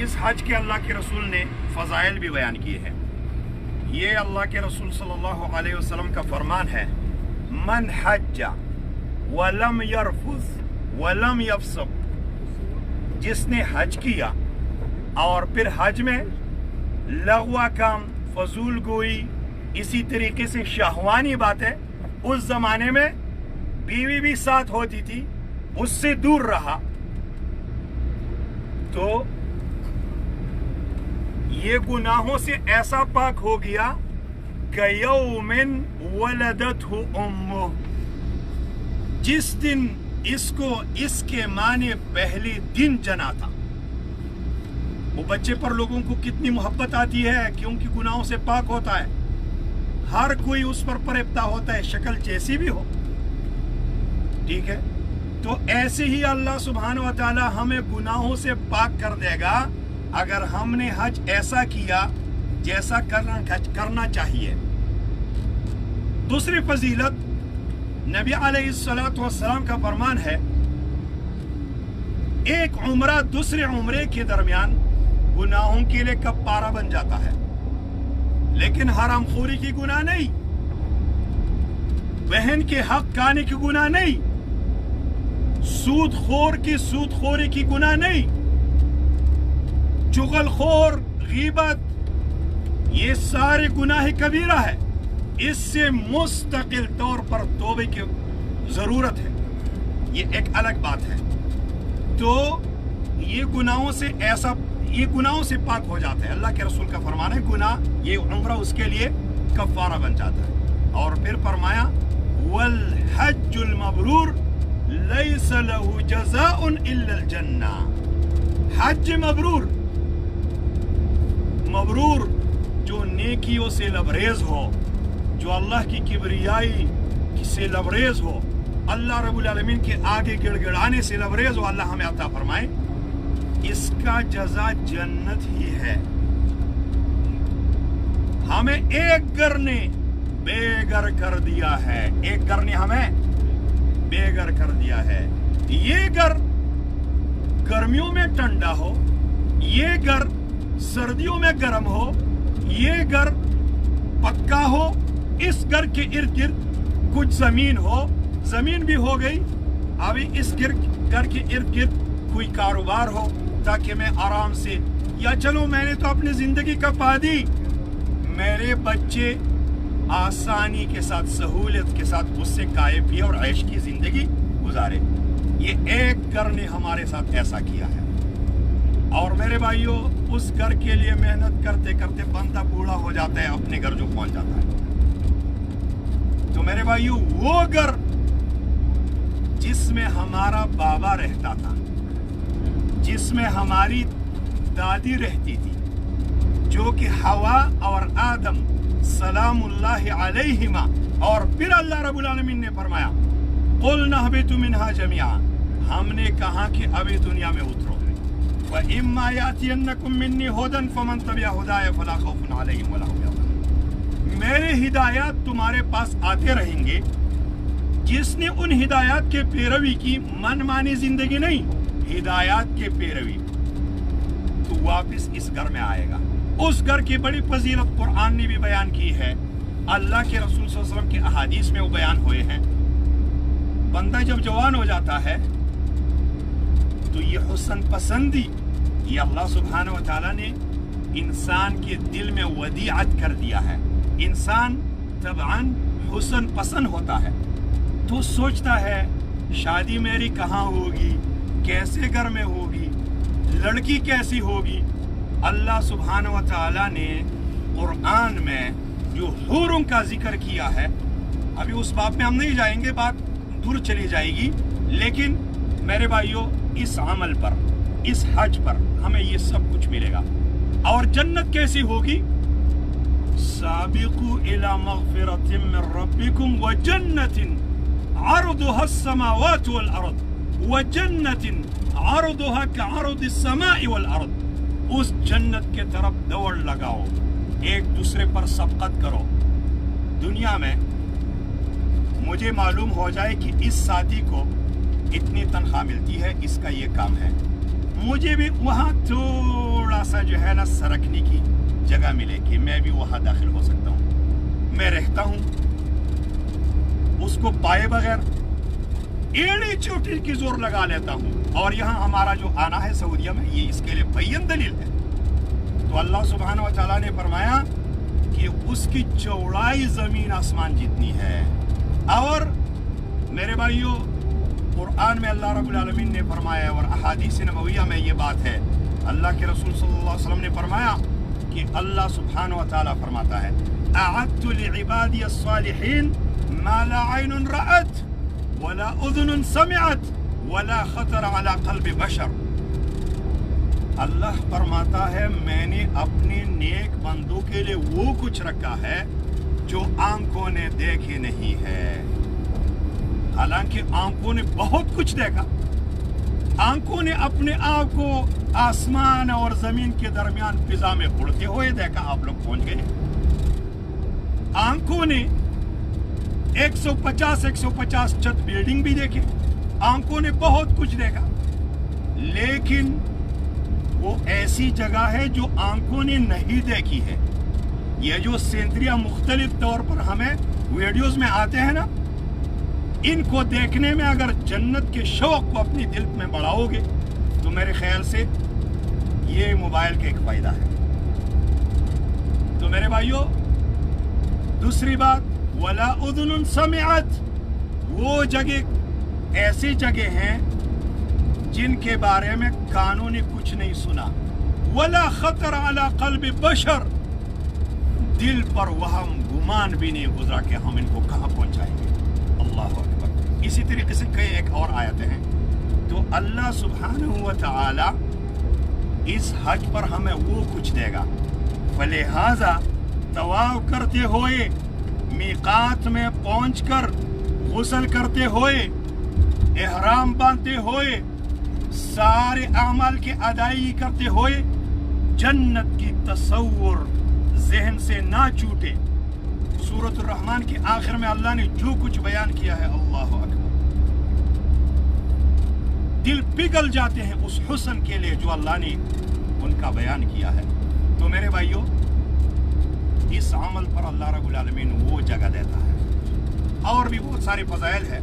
اس حج کے اللہ کے رسول نے فضائل بھی بیان کیے ہیں. یہ اللہ کے رسول صلی اللہ علیہ وسلم کا فرمان ہے، من حج ولم یرفث ولم یفسق، جس نے حج کیا اور پھر حج میں لغو کام، فضول گوئی، اسی طریقے سے شہوانی باتیں، اس زمانے میں بیوی بھی ساتھ ہوتی تھی، اس سے دور رہا، تو یہ گناہوں سے ایسا پاک ہو گیا کَیَوْمٍ وَلَدَتْهُ أُمُّهُ، جس دن اس کو اس کے ماں نے پہلے دن جنا تھا. وہ بچے پر لوگوں کو کتنی محبت آتی ہے کیونکہ گناہوں سے پاک ہوتا ہے. ہر کوئی اس پر پرفتہ ہوتا ہے، شکل جیسی بھی ہو. ٹھیک ہے، تو ایسے ہی اللہ سبحانہ و تعالی ہمیں گناہوں سے پاک کر دے گا اگر ہم نے حج ایسا کیا جیسا کرنا چاہیے. دوسری فضیلت، نبی علیہ السلام کا فرمان ہے، ایک عمرہ دوسرے عمرے کے درمیان گناہوں کے لیے کفارہ بن جاتا ہے، لیکن حرام خوری کی گناہ نہیں، بہن کے حق کھانے کی گناہ نہیں، سود خور کی سود خوری کی گناہ نہیں، چغل خور، غیبت، یہ سارے گناہ کبیرہ ہے. اس سے مستقل طور پر توبے کی ضرورت ہے، یہ ایک الگ بات ہے. تو یہ گناہوں سے پاک ہو جاتا ہے. اللہ کے رسول کا فرمان ہے، گناہ یہ عمرہ اس کے لیے کفارہ بن جاتا ہے. اور پھر فرمایا والحج المبرور لیس له جزاء الا الجنہ. حج مبرور جو نیکیوں سے لبریز ہو، جو اللہ کی کبریائی سے لبریز ہو، اللہ رب العالمین کے آگے گڑ گڑانے سے لبریز ہو، اللہ ہمیں عطا فرمائے، اس کا جزا جنت ہی ہے. ہمیں ایک گھر نے بے گھر کر دیا ہے، ایک گھر نے ہمیں بے گھر کر دیا ہے. یہ گھر گرمیوں میں ٹھنڈا ہو، یہ گھر سردیوں میں گرم ہو، یہ گھر پکا ہو، اس گھر کے ارد گرد کچھ زمین ہو، زمین بھی ہو گئی، ابھی اس گھر کے ارد گرد کوئی کاروبار ہو تاکہ میں آرام سے، یا چلو میں نے تو اپنی زندگی کا پا دی، میرے بچے آسانی کے ساتھ، سہولت کے ساتھ اس سے کھائے پیے اور عیش کی زندگی گزارے. یہ ایک گھر نے ہمارے ساتھ ایسا کیا ہے. اور میرے بھائیوں، اس گھر کے لیے محنت کرتے کرتے بندہ بوڑھا ہو جاتا ہے، اپنے گھر جو پہنچ جاتا ہے. تو میرے بھائیوں، وہ گھر جس میں ہمارا بابا رہتا تھا، جس میں ہماری دادی رہتی تھی، جو کہ حوا اور آدم سلام اللہ علیہما، اور پھر اللہ رب العالمین نے فرمایا قُلْنَا اهْبِطُوا مِنْهَا جَمِيعًا، ہم نے کہا کہ ابھی دنیا میں اترو. وَإِمَّا يَأْتِيَنَّكُم مِّنِّي هُدًى فَمَن تَبِعَ هُدَايَ فَلَا خَوْفٌ عَلَيْهِمْ وَلَا هُمْ يَحْزَنُونَ. میرے ہدایات تمہارے پاس آتے رہیں گے، جس نے ان ہدایات کے پیروی کی، من مانی زندگی نہیں، ہدایات کے پیروی، تو واپس اس گھر میں آئے گا. اس گھر کی بڑی فضیلت قرآن نے بھی بیان کی ہے، اللہ کے رسول صلی اللہ علیہ وسلم کے احادیث میں وہ بیان ہوئے ہیں. بندہ جب جوان ہو جاتا ہے تو یہ حسن پسندی، یہ اللہ سبحانہ و تعالیٰ نے انسان کے دل میں ودیعت کر دیا ہے. انسان طبعاً حسن پسند ہوتا ہے، تو سوچتا ہے شادی میری کہاں ہوگی، کیسے گھر میں ہوگی، لڑکی کیسی ہوگی. اللہ سبحانہ و تعالیٰ نے قرآن میں جو حوروں کا ذکر کیا ہے، ابھی اس باب میں ہم نہیں جائیں گے، بات دور چلی جائے گی، لیکن میرے بھائیوں، اس عمل پر، اس حج پر ہمیں یہ سب کچھ ملے گا. اور جنت کیسی ہوگی؟ سابقوا الى مغفرة من ربكم وجنة عرضها السماوات والارض وجنة عرضها كعرض السماء والارض. اس جنت کے طرف دوڑ لگاؤ، ایک دوسرے پر سبقت کرو. دنیا میں مجھے معلوم ہو جائے کہ اس ساتھی کو اتنی تنخواہ ملتی ہے، اس کا یہ کام ہے، مجھے بھی وہاں تھوڑا ذرا سا جو ہے نا سرکنے کی جگہ ملے کہ میں بھی وہاں داخل ہو سکتا ہوں، میں رہتا ہوں اس کو پائے بغیر ایڑی چوٹی کی زور لگا لیتا ہوں، اور یہاں ہمارا جو آنا ہے سعودیہ میں یہ اس کے لیے بین دلیل ہے۔ تو اللہ سبحانہ و تعالیٰ نے فرمایا کہ اس کی چوڑائی زمین آسمان جتنی ہے۔ اور میرے بھائیوں، قرآن میں اللہ رب العالمین نے فرمایا اور احادیث نبویہ میں یہ بات ہے، اللہ کے رسول صلی اللہ علیہ وسلم نے فرمایا کہ اللہ سبحانہ و تعالیٰ فرماتا ہے اعدت لعبادی الصالحین ما لا عین رأت ولا اذن سمعت ولا خطر على قلب بشر۔ اللہ فرماتا ہے میں نے اپنے نیک بندوں کے لیے وہ کچھ رکھا ہے جو آنکھوں نے دیکھے نہیں ہے۔ حالانکہ آنکھوں نے بہت کچھ دیکھا، آنکھوں نے اپنے آپ کو آسمان اور زمین کے درمیان فضا میں اڑتے ہوئے دیکھا، آپ لوگ پہنچ گئے۔ آنکھوں نے 150 چھت بلڈنگ بھی دیکھے، آنکھوں نے بہت کچھ دیکھا، لیکن وہ ایسی جگہ ہے جو آنکھوں نے نہیں دیکھی ہے۔ یہ جو سینتریاں مختلف طور پر ہمیں ویڈیوز میں آتے ہیں نا، ان کو دیکھنے میں اگر جنت کے شوق کو اپنی دل میں بڑھاؤ گے تو میرے خیال سے یہ موبائل کا ایک فائدہ ہے۔ تو میرے بھائیوں، دوسری بات ولا اذن سمعت، وہ جگہ ایسی جگہ ہیں جن کے بارے میں کانوں نے کچھ نہیں سنا، ولا خطر علی قلب بشر، دل پر وہم گمان بھی نہیں گزرا کہ ہم ان کو کہاں پہنچائیں گے۔ اللہ اکبر۔ اسی طریقے سے کئی ایک اور آیتیں ہیں۔ تو اللہ سبحانہ و تعالی اس حج پر ہمیں وہ کچھ دے گا، فلہذا طواف کرتے ہوئے، میقات میں پہنچ کر غسل کرتے ہوئے، احرام باندھتے ہوئے، سارے اعمال کی ادائیگی کرتے ہوئے جنت کی تصور ذہن سے نہ چھوٹے۔ سورۃ الرحمن کے آخر میں اللہ نے جو کچھ بیان کیا ہے، اللہ اکبر، دل پگھل جاتے ہیں اس حسن کے لیے جو اللہ نے ان کا بیان کیا ہے۔ تو میرے بھائیوں، اس عمل پر اللہ رب العالمین وہ جگہ دیتا ہے، اور بھی بہت سارے فضائل ہیں۔